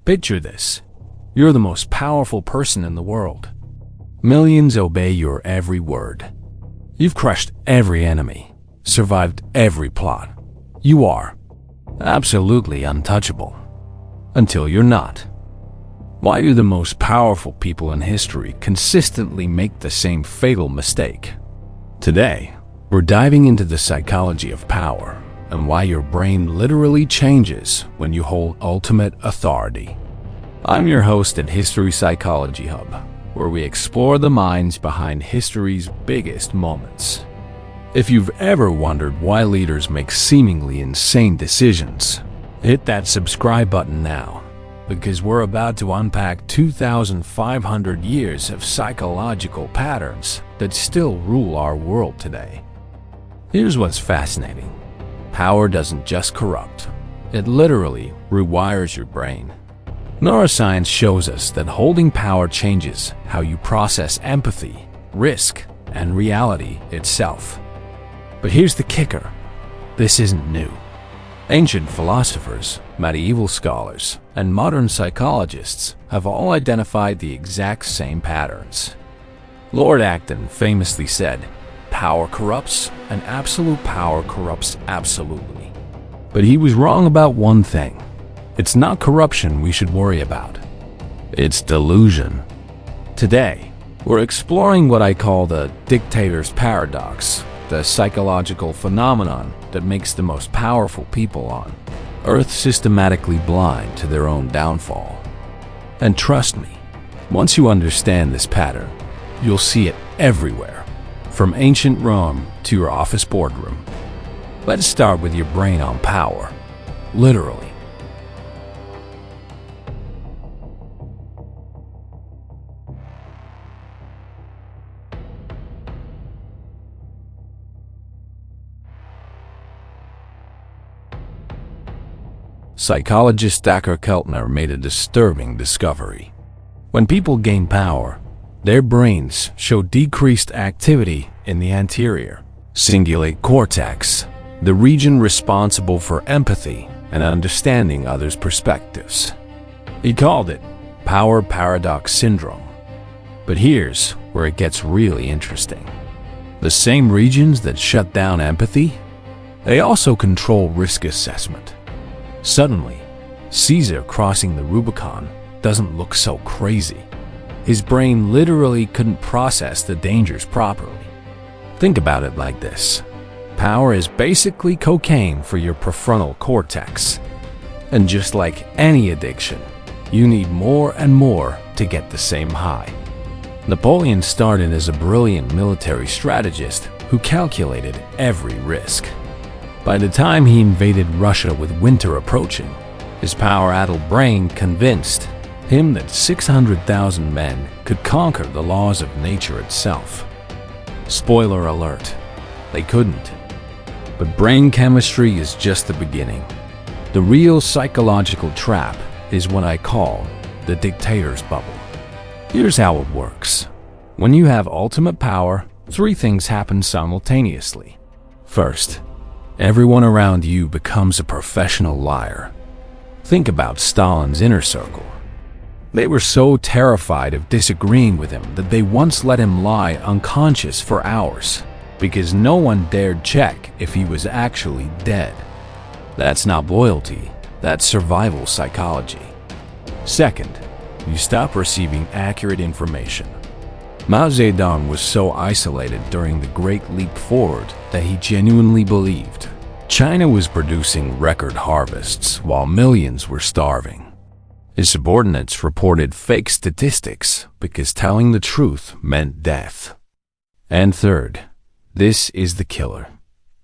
Picture this. You're the most powerful person in the world. Millions obey your every word. You've crushed every enemy, survived every plot. You are absolutely untouchable. Until you're not. Why do the most powerful people in history consistently make the same fatal mistake? Today, we're diving into the psychology of power and why your brain literally changes when you hold ultimate authority. I'm your host at History Psychology Hub, where we explore the minds behind history's biggest moments. If you've ever wondered why leaders make seemingly insane decisions, hit that subscribe button now, because we're about to unpack 2,500 years of psychological patterns that still rule our world today. Here's what's fascinating. Power doesn't just corrupt, it literally rewires your brain. Neuroscience shows us that holding power changes how you process empathy, risk, and reality itself. But here's the kicker. This isn't new. Ancient philosophers, medieval scholars, and modern psychologists have all identified the exact same patterns. Lord Acton famously said, "Power corrupts, and absolute power corrupts absolutely." But he was wrong about one thing. It's not corruption we should worry about. It's delusion. Today, we're exploring what I call the Dictator's paradox, the psychological phenomenon that makes the most powerful people on Earth systematically blind to their own downfall. And trust me, once you understand this pattern, you'll see it everywhere. From ancient Rome to your office boardroom. Let's start with your brain on power. Literally. Psychologist Dr. Keltner made a disturbing discovery. When people gain power, their brains show decreased activity in the anterior, cingulate cortex, the region responsible for empathy and understanding others' perspectives. He called it power paradox syndrome. But here's where it gets really interesting. The same regions that shut down empathy, they also control risk assessment. Suddenly, Caesar crossing the Rubicon doesn't look so crazy. His brain literally couldn't process the dangers properly. Think about it like this. Power is basically cocaine for your prefrontal cortex. And just like any addiction, you need more and more to get the same high. Napoleon started as a brilliant military strategist who calculated every risk. By the time he invaded Russia with winter approaching, his power-addled brain convinced him that 600,000 men could conquer the laws of nature itself. Spoiler alert, they couldn't. But brain chemistry is just the beginning. The real psychological trap is what I call the dictator's bubble. Here's how it works. When you have ultimate power, three things happen simultaneously. First, everyone around you becomes a professional liar. Think about Stalin's inner circle. They were so terrified of disagreeing with him that they once let him lie unconscious for hours because no one dared check if he was actually dead. That's not loyalty, that's survival psychology. Second, you stop receiving accurate information. Mao Zedong was so isolated during the Great Leap Forward that he genuinely believed China was producing record harvests while millions were starving. His subordinates reported fake statistics because telling the truth meant death. And third, this is the killer.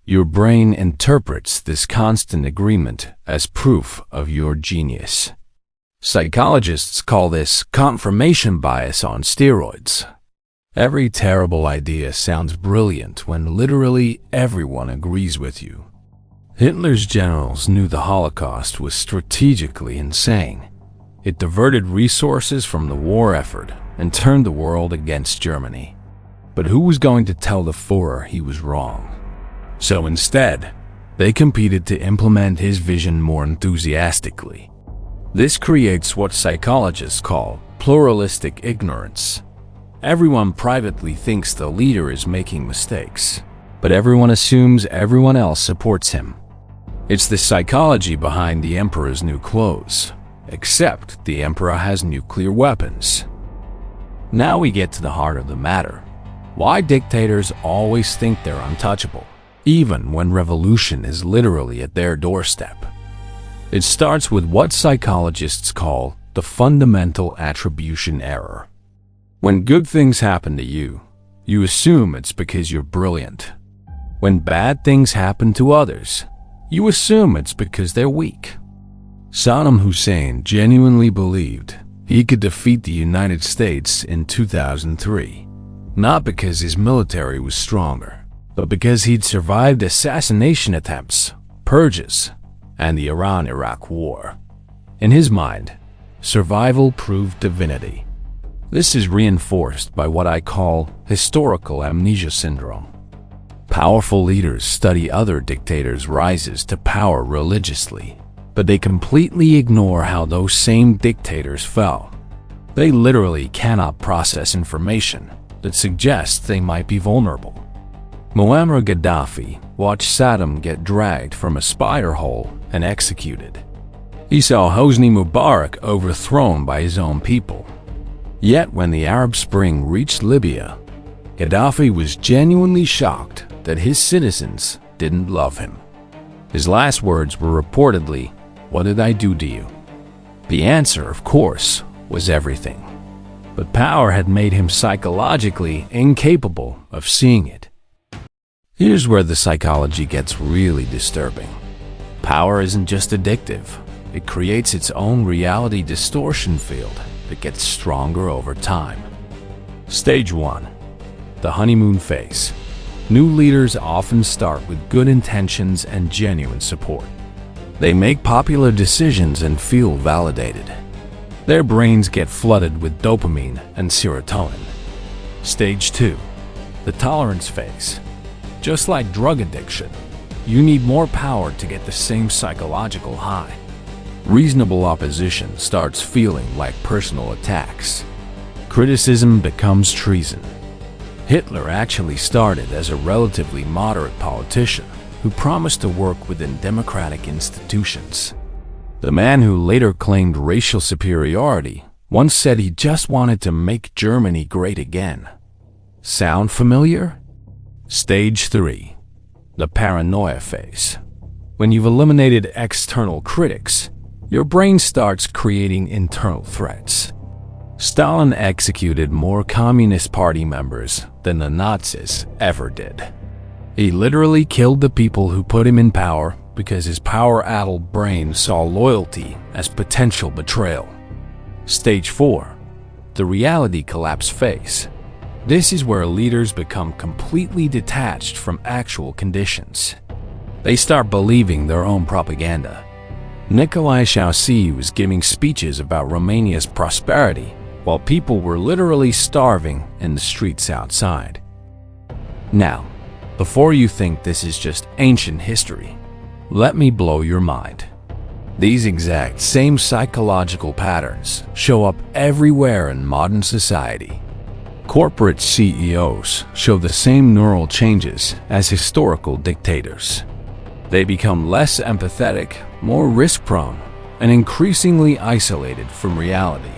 Your brain interprets this constant agreement as proof of your genius. Psychologists call this confirmation bias on steroids. Every terrible idea sounds brilliant when literally everyone agrees with you. Hitler's generals knew the Holocaust was strategically insane. It diverted resources from the war effort and turned the world against Germany. But who was going to tell the Führer he was wrong? So instead, they competed to implement his vision more enthusiastically. This creates what psychologists call pluralistic ignorance. Everyone privately thinks the leader is making mistakes, but everyone assumes everyone else supports him. It's the psychology behind the emperor's new clothes, except the emperor has nuclear weapons. Now we get to the heart of the matter. Why dictators always think they're untouchable, even when revolution is literally at their doorstep. It starts with what psychologists call the fundamental attribution error. When good things happen to you, you assume it's because you're brilliant. When bad things happen to others, you assume it's because they're weak. Saddam Hussein genuinely believed he could defeat the United States in 2003, not because his military was stronger, but because he'd survived assassination attempts, purges, and the Iran-Iraq War. In his mind, survival proved divinity. This is reinforced by what I call historical amnesia syndrome. Powerful leaders study other dictators' rises to power religiously, but they completely ignore how those same dictators fell. They literally cannot process information that suggests they might be vulnerable. Muammar Gaddafi watched Saddam get dragged from a spider hole and executed. He saw Hosni Mubarak overthrown by his own people. Yet when the Arab Spring reached Libya, Gaddafi was genuinely shocked that his citizens didn't love him. His last words were reportedly, "What did I do to you?" The answer, of course, was everything. But power had made him psychologically incapable of seeing it. Here's where the psychology gets really disturbing. Power isn't just addictive. It creates its own reality distortion field that gets stronger over time. Stage 1. The honeymoon phase. New leaders often start with good intentions and genuine support. They make popular decisions and feel validated. Their brains get flooded with dopamine and serotonin. Stage 2. The tolerance phase. Just like drug addiction, you need more power to get the same psychological high. Reasonable opposition starts feeling like personal attacks. Criticism becomes treason. Hitler actually started as a relatively moderate politician who promised to work within democratic institutions. The man who later claimed racial superiority once said he just wanted to make Germany great again. Sound familiar? Stage 3. The paranoia phase. When you've eliminated external critics, your brain starts creating internal threats. Stalin executed more Communist Party members than the Nazis ever did. He literally killed the people who put him in power because his power-addled brain saw loyalty as potential betrayal. Stage 4. The reality collapse phase. This is where leaders become completely detached from actual conditions. They start believing their own propaganda. Nicolae Ceausescu was giving speeches about Romania's prosperity while people were literally starving in the streets outside. Now, before you think this is just ancient history, let me blow your mind. These exact same psychological patterns show up everywhere in modern society. Corporate CEOs show the same neural changes as historical dictators. They become less empathetic, more risk-prone, and increasingly isolated from reality.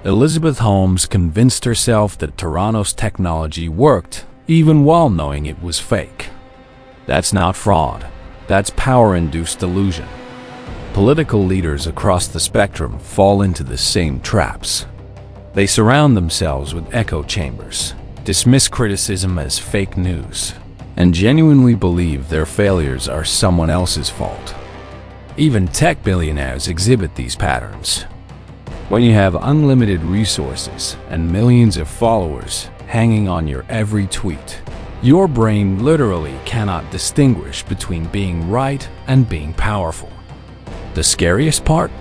Elizabeth Holmes convinced herself that Tyrannos technology worked even while knowing it was fake. That's not fraud. That's power-induced delusion. Political leaders across the spectrum fall into the same traps. They surround themselves with echo chambers, dismiss criticism as fake news, and genuinely believe their failures are someone else's fault. Even tech billionaires exhibit these patterns. When you have unlimited resources and millions of followers hanging on your every tweet, your brain literally cannot distinguish between being right and being powerful. The scariest part?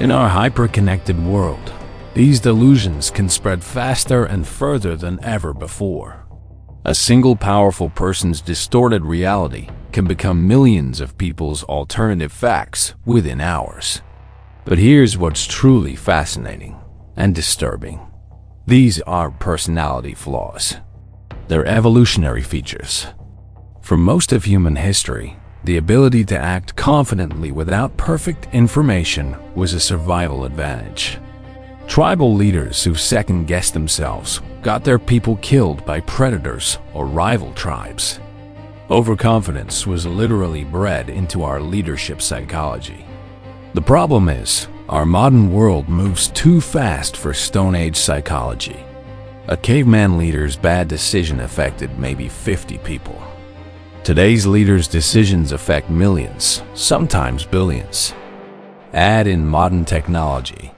In our hyper-connected world, these delusions can spread faster and further than ever before. A single powerful person's distorted reality can become millions of people's alternative facts within hours. But here's what's truly fascinating and disturbing. These are personality flaws. They're evolutionary features. For most of human history, the ability to act confidently without perfect information was a survival advantage. Tribal leaders who second-guessed themselves got their people killed by predators or rival tribes. Overconfidence was literally bred into our leadership psychology. The problem is, our modern world moves too fast for Stone Age psychology. A caveman leader's bad decision affected maybe 50 people. Today's leaders' decisions affect millions, sometimes billions. Add in modern technology,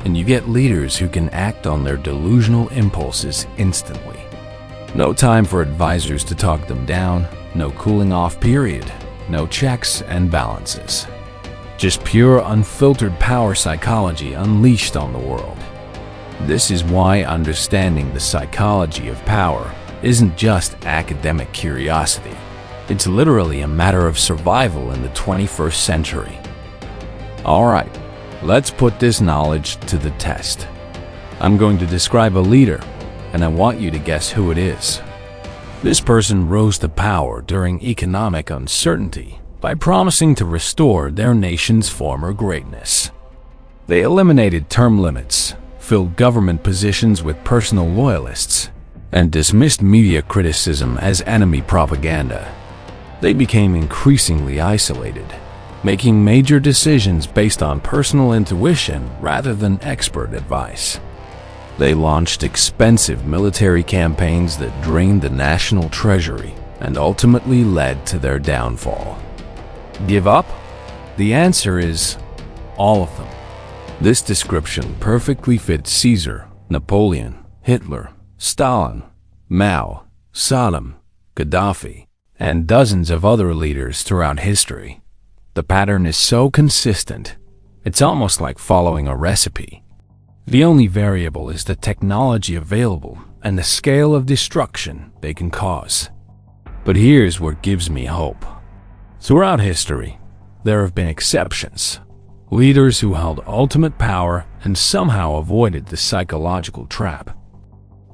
and you get leaders who can act on their delusional impulses instantly. No time for advisors to talk them down, no cooling off period, no checks and balances. Just pure unfiltered power psychology unleashed on the world. This is why understanding the psychology of power isn't just academic curiosity. It's literally a matter of survival in the 21st century. Alright, let's put this knowledge to the test. I'm going to describe a leader, and I want you to guess who it is. This person rose to power during economic uncertainty by promising to restore their nation's former greatness. They eliminated term limits, filled government positions with personal loyalists, and dismissed media criticism as enemy propaganda. They became increasingly isolated, making major decisions based on personal intuition rather than expert advice. They launched expensive military campaigns that drained the national treasury and ultimately led to their downfall. Give up? The answer is all of them. This description perfectly fits Caesar, Napoleon, Hitler, Stalin, Mao, Saddam, Gaddafi, and dozens of other leaders throughout history. The pattern is so consistent, it's almost like following a recipe. The only variable is the technology available and the scale of destruction they can cause. But here's what gives me hope. Throughout history, there have been exceptions. Leaders who held ultimate power and somehow avoided the psychological trap.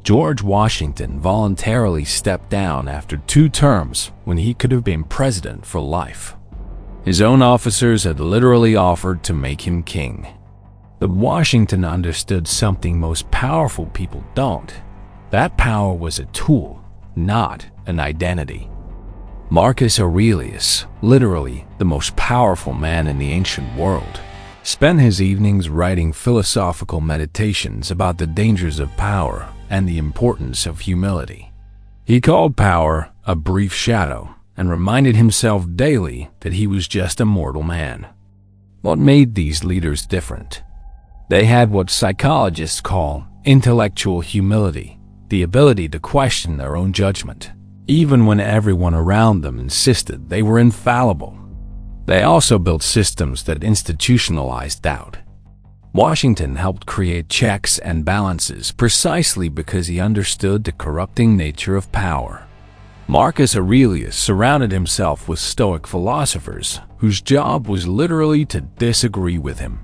George Washington voluntarily stepped down after 2 terms when he could have been president for life. His own officers had literally offered to make him king. But Washington understood something most powerful people don't. That power was a tool, not an identity. Marcus Aurelius, literally the most powerful man in the ancient world, spent his evenings writing philosophical meditations about the dangers of power and the importance of humility. He called power a brief shadow and reminded himself daily that he was just a mortal man. What made these leaders different? They had what psychologists call intellectual humility, the ability to question their own judgment, even when everyone around them insisted they were infallible. They also built systems that institutionalized doubt. Washington helped create checks and balances precisely because he understood the corrupting nature of power. Marcus Aurelius surrounded himself with Stoic philosophers whose job was literally to disagree with him.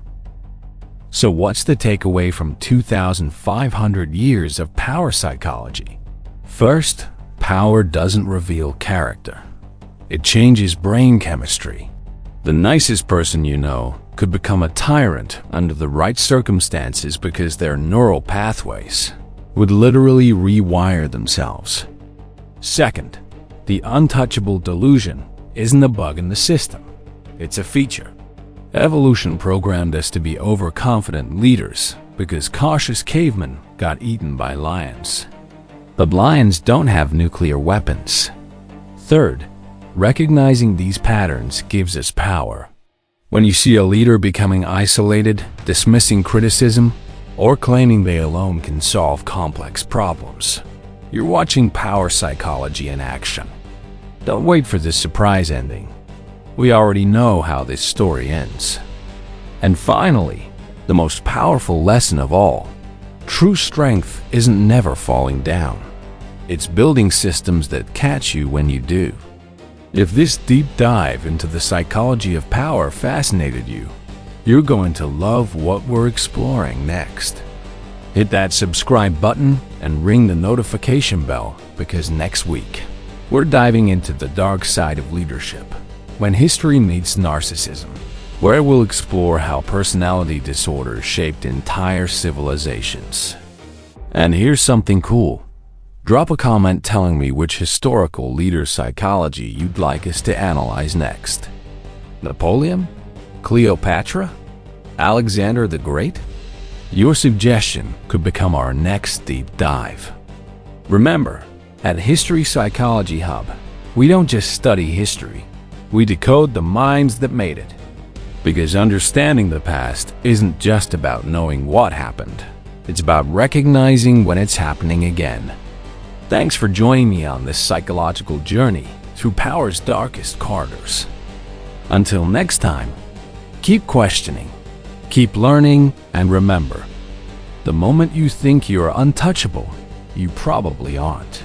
So what's the takeaway from 2,500 years of power psychology? First, power doesn't reveal character. It changes brain chemistry. The nicest person you know could become a tyrant under the right circumstances because their neural pathways would literally rewire themselves. Second, the untouchable delusion isn't a bug in the system. It's a feature. Evolution programmed us to be overconfident leaders because cautious cavemen got eaten by lions. But lions don't have nuclear weapons. Third, recognizing these patterns gives us power. When you see a leader becoming isolated, dismissing criticism, or claiming they alone can solve complex problems, you're watching power psychology in action. Don't wait for this surprise ending. We already know how this story ends. And finally, the most powerful lesson of all, true strength isn't never falling down. It's building systems that catch you when you do. If this deep dive into the psychology of power fascinated you, You're going to love what we're exploring next. Hit that subscribe button and ring the notification bell, because next week, we're diving into the dark side of leadership, when history meets narcissism, where we'll explore how personality disorders shaped entire civilizations. And here's something cool. Drop a comment telling me which historical leader psychology you'd like us to analyze next. Napoleon? Cleopatra? Alexander the Great? Your suggestion could become our next deep dive. Remember, at History Psychology Hub, we don't just study history, we decode the minds that made it. Because understanding the past isn't just about knowing what happened, it's about recognizing when it's happening again. Thanks for joining me on this psychological journey through power's darkest corridors. Until next time, keep questioning, keep learning, and remember, the moment you think you're untouchable, you probably aren't.